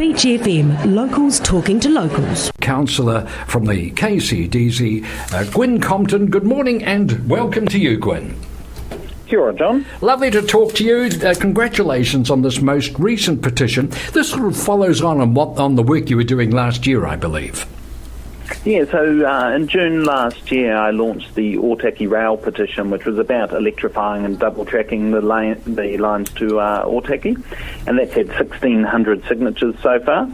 Beach FM, locals talking to locals. Councillor from the KCDC, Gwynn Compton. Good morning and welcome to you, Gwynn. Kia ora, John. Lovely to talk to you. Congratulations on this most recent petition. This sort of follows on the work you were doing last year, I believe. Yeah, so in June last year I launched the Otaki Rail petition, which was about electrifying and double-tracking the lines to Otaki, and that's had 1,600 signatures so far.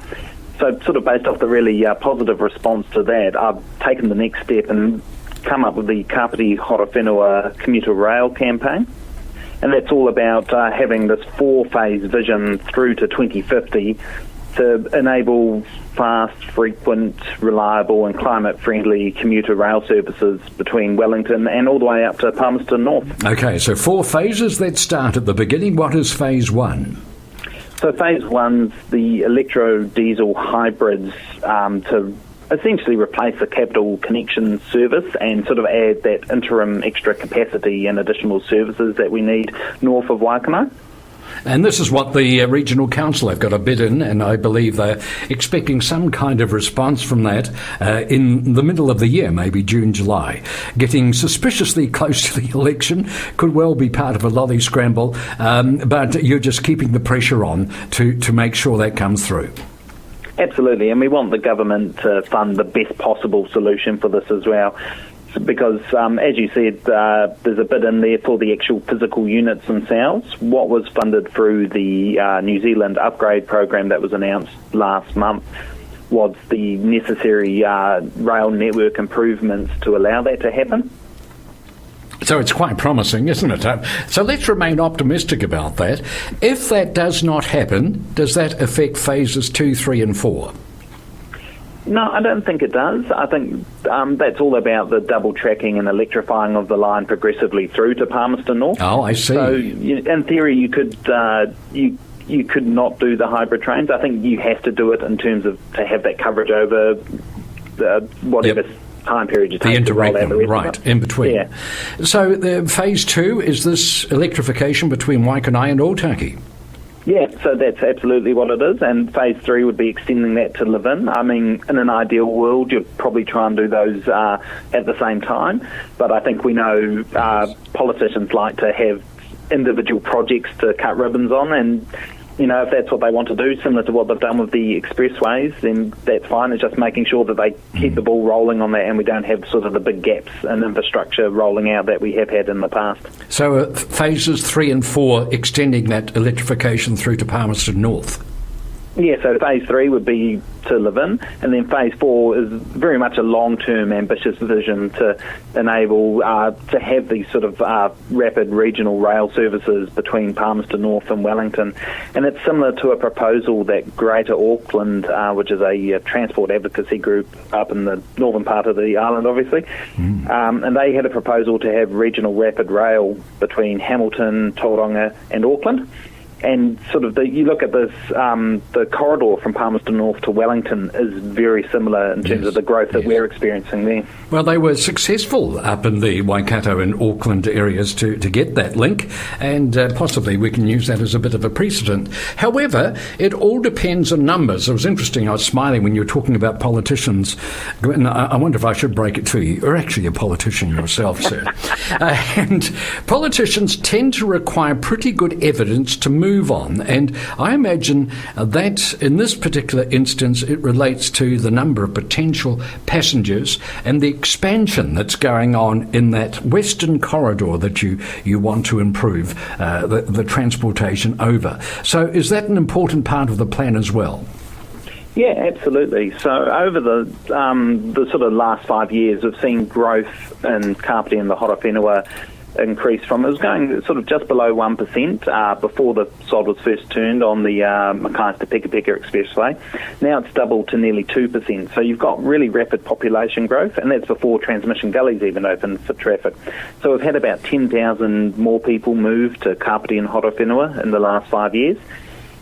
So sort of based off the really positive response to that, I've taken the next step and come up with the Kapiti Horowhenua commuter rail campaign. And that's all about having this 4-phase vision through to 2050 to enable fast, frequent, reliable and climate-friendly commuter rail services between Wellington and all the way up to Palmerston North. Okay, so 4 phases. Let's start at the beginning. What is phase 1? So phase 1's the electro-diesel hybrids to essentially replace the capital connection service and sort of add that interim extra capacity and additional services that we need north of Waikanae. And this is what the regional council have got a bid in, and I believe they're expecting some kind of response from that in the middle of the year, maybe June, July. Getting suspiciously close to the election could well be part of a lolly scramble, but you're just keeping the pressure on to make sure that comes through. Absolutely, and we want the government to fund the best possible solution for this as well. Because, as you said, there's a bit in there for the actual physical units themselves. What was funded through the New Zealand upgrade program that was announced last month was the necessary rail network improvements to allow that to happen. So it's quite promising, isn't it? So let's remain optimistic about that. If that does not happen, does that affect phases 2, 3 and 4? No, I don't think it does. I think that's all about the double tracking and electrifying of the line progressively through to Palmerston North. Oh, I see. So, in theory, you could you could not do the hybrid trains. I think you have to do it in terms of to have that coverage over whatever time period you take to roll out the rest right, of it. In between. Yeah. So, phase 2 is this electrification between Waikanae and Otaki. Yeah, so that's absolutely what it is, and phase 3 would be extending that to Levin. I mean, in an ideal world, you'd probably try and do those at the same time, but I think we know politicians like to have individual projects to cut ribbons on, and you know, if that's what they want to do, similar to what they've done with the expressways, then that's fine. It's just making sure that they keep the ball rolling on that and we don't have sort of the big gaps in infrastructure rolling out that we have had in the past. So phases 3 and 4 extending that electrification through to Palmerston North? Yeah, so phase 3 would be to Levin, and then phase 4 is very much a long-term ambitious vision to enable to have these sort of rapid regional rail services between Palmerston North and Wellington. And it's similar to a proposal that Greater Auckland, which is a transport advocacy group up in the northern part of the island, obviously, and they had a proposal to have regional rapid rail between Hamilton, Tauranga and Auckland. And sort of you look at this, the corridor from Palmerston North to Wellington is very similar in terms of the growth that we're experiencing there. Well, they were successful up in the Waikato and Auckland areas to get that link, and possibly we can use that as a bit of a precedent. However, it all depends on numbers. It was interesting, I was smiling when you were talking about politicians. And I wonder if I should break it to you. You're actually a politician yourself, sir. And politicians tend to require pretty good evidence to move on, and I imagine that in this particular instance it relates to the number of potential passengers and the expansion that's going on in that western corridor that you want to improve the transportation over. So is that an important part of the plan as well? Yeah, absolutely. So over the sort of last 5 years, we've seen growth in Kapiti and the Horowhenua increase from, it was going sort of just below 1% before the sod was first turned on the Mackay to Peka Expressway. Now it's doubled to nearly 2%. So you've got really rapid population growth, and that's before transmission gullies even open for traffic. So we've had about 10,000 more people move to Kapiti and Horowhenua in the last 5 years.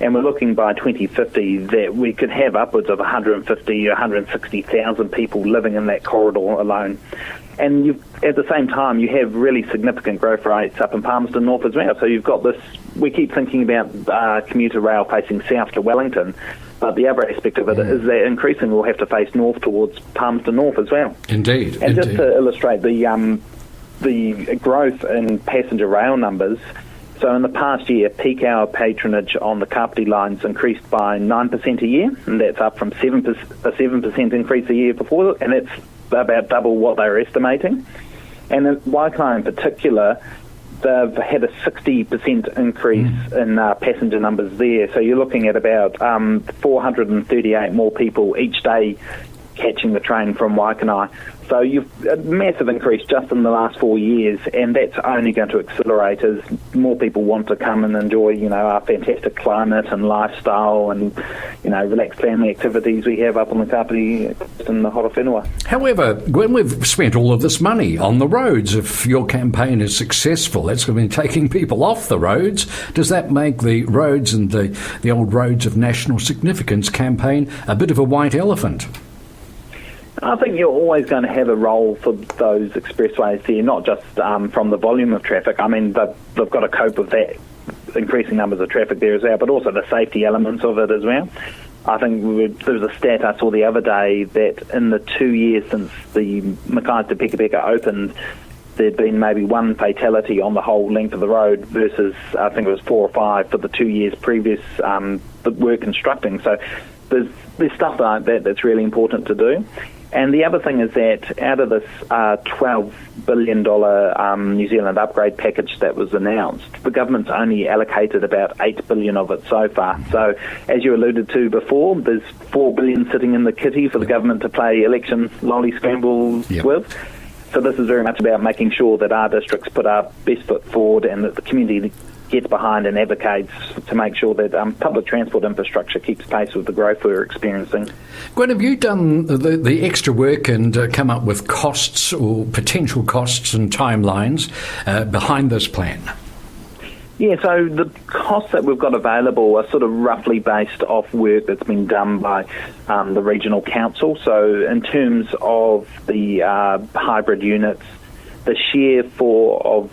And we're looking by 2050 that we could have upwards of 150 or 160,000 people living in that corridor alone. And at the same time, you have really significant growth rates up in Palmerston North as well. So you've got this, we keep thinking about commuter rail facing south to Wellington, But the other aspect of it is that increasingly we'll have to face north towards Palmerston North as well. Indeed. And just to illustrate the growth in passenger rail numbers, so in the past year, peak hour patronage on the Kapiti lines increased by 9% a year, and that's up from a 7% increase a year before, and it's about double what they were estimating. And in Waikato in particular, they've had a 60% increase in passenger numbers there. So you're looking at about 438 more people each day catching the train from Waikanae. So you've a massive increase just in the last 4 years, and that's only going to accelerate as more people want to come and enjoy, our fantastic climate and lifestyle and, relaxed family activities we have up on the Kapiti in the Horowhenua. However, when we've spent all of this money on the roads, if your campaign is successful, that's going to be taking people off the roads. Does that make the roads and the old roads of national significance campaign a bit of a white elephant? I think you're always going to have a role for those expressways there, not just from the volume of traffic. I mean, they've got to cope with that increasing numbers of traffic there as well, but also the safety elements of it as well. I think there was a stat I saw the other day that in the 2 years since the Mackay to Peka opened, there'd been maybe one fatality on the whole length of the road versus, I think it was 4 or 5 for the 2 years previous that were constructing. So there's stuff like that that's really important to do. And the other thing is that out of this $12 billion New Zealand upgrade package that was announced, the government's only allocated about $8 billion of it so far. So, as you alluded to before, there's $4 billion sitting in the kitty for the government to play election lolly scrambles with. So this is very much about making sure that our districts put our best foot forward and that the community gets behind and advocates to make sure that public transport infrastructure keeps pace with the growth we're experiencing. Gwynn, have you done the extra work and come up with costs or potential costs and timelines behind this plan? Yeah, so the costs that we've got available are sort of roughly based off work that's been done by the regional council. So in terms of the hybrid units, the share of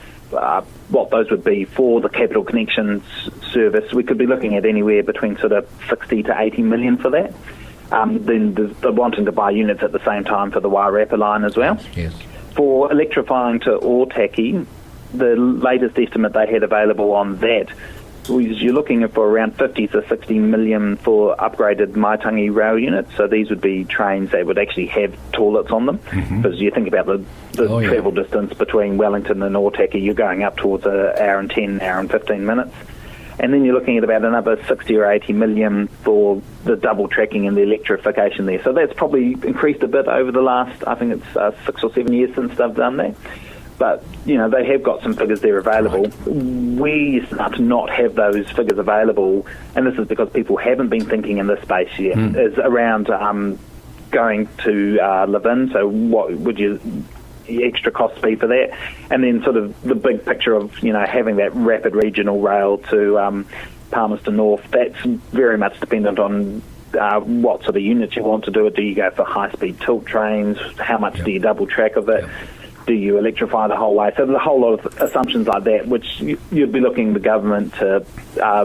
what those would be for the Capital Connections service, we could be looking at anywhere between sort of 60 to 80 million for that. Then they're wanting to buy units at the same time for the Wairarapa line as well. Yes. For electrifying to Otaki, the latest estimate they had available on that was you're looking for around 50 to 60 million for upgraded Maitangi rail units. So these would be trains that would actually have toilets on them. Because you think about the travel distance between Wellington and Otaki, you're going up towards an hour and 10, hour and 15 minutes. And then you're looking at about another 60 or 80 million for the double tracking and the electrification there. So that's probably increased a bit over the last, I think it's 6 or 7 years since they've done that. But, they have got some figures there available. Right. We start to not have those figures available, and this is because people haven't been thinking in this space yet, is around going to live in. So what would your extra costs be for that? And then sort of the big picture of, having that rapid regional rail to Palmerston North, that's very much dependent on what sort of units you want to do it. Do you go for high-speed tilt trains? How much do you double track of it? Do you electrify the whole way? So there's a whole lot of assumptions like that, which you'd be looking the government to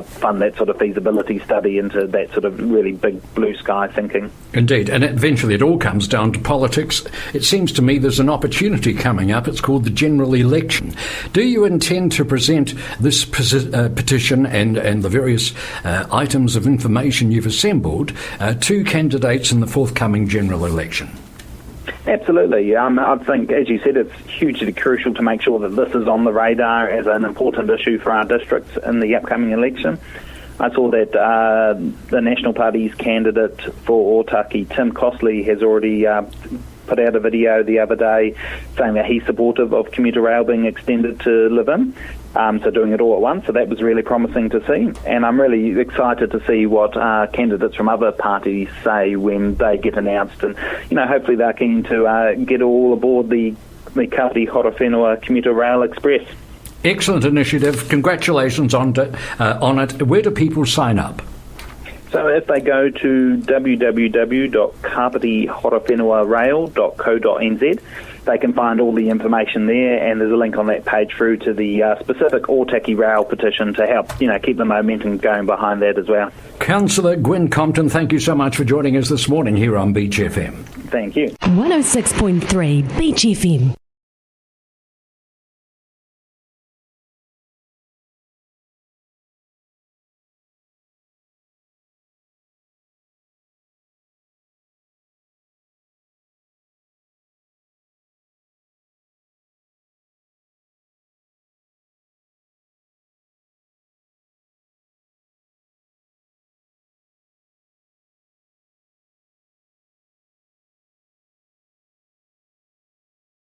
fund that sort of feasibility study into that sort of really big blue sky thinking. Indeed, and eventually it all comes down to politics. It seems to me there's an opportunity coming up. It's called the general election. Do you intend to present this petition and the various items of information you've assembled to candidates in the forthcoming general election? Absolutely. I think, as you said, it's hugely crucial to make sure that this is on the radar as an important issue for our districts in the upcoming election. I saw that the National Party's candidate for Otaki, Tim Costley, has already put out a video the other day saying that he's supportive of commuter rail being extended to live in, so doing it all at once. So that was really promising to see, and I'm really excited to see what candidates from other parties say when they get announced, and hopefully they're keen to get all aboard the Kapiti Horowhenua commuter rail express. Excellent initiative. Congratulations on it. Where do people sign up? So if they go to www.kapiti-horowhenuarail.co.nz, they can find all the information there, and there's a link on that page through to the specific Ōtaki Rail petition to help, keep the momentum going behind that as well. Councillor Gwynn Compton, thank you so much for joining us this morning here on Beach FM. Thank you. 106.3 Beach FM.